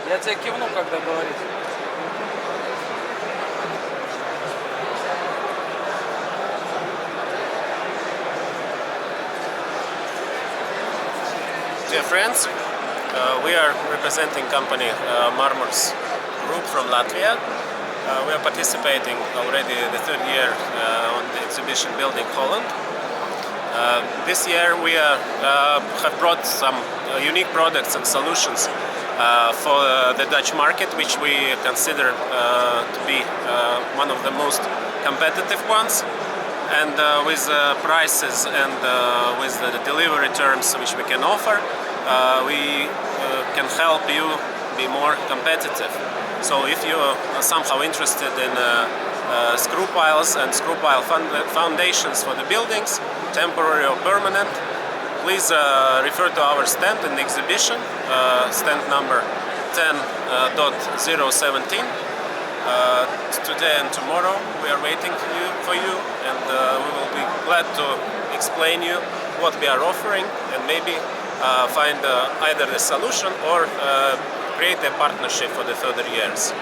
Я тебе кивну, когда говорить. Dear friends, we are representing company Marmors Group from Latvia. We are participating already the third year on the exhibition Building Holland. This year we have brought some unique products and solutions for the Dutch market, which we consider to be one of the most competitive ones. And with prices and with the delivery terms which we can offer, we can help you be more competitive. So if you are somehow interested in Screwpiles and Screwpile foundations for the buildings, temporary or permanent, please refer to our stand in the exhibition, stand number 10.017. Today and tomorrow we are waiting for you, and we will be glad to explain you what we are offering and maybe find either the solution or create a partnership for the further years.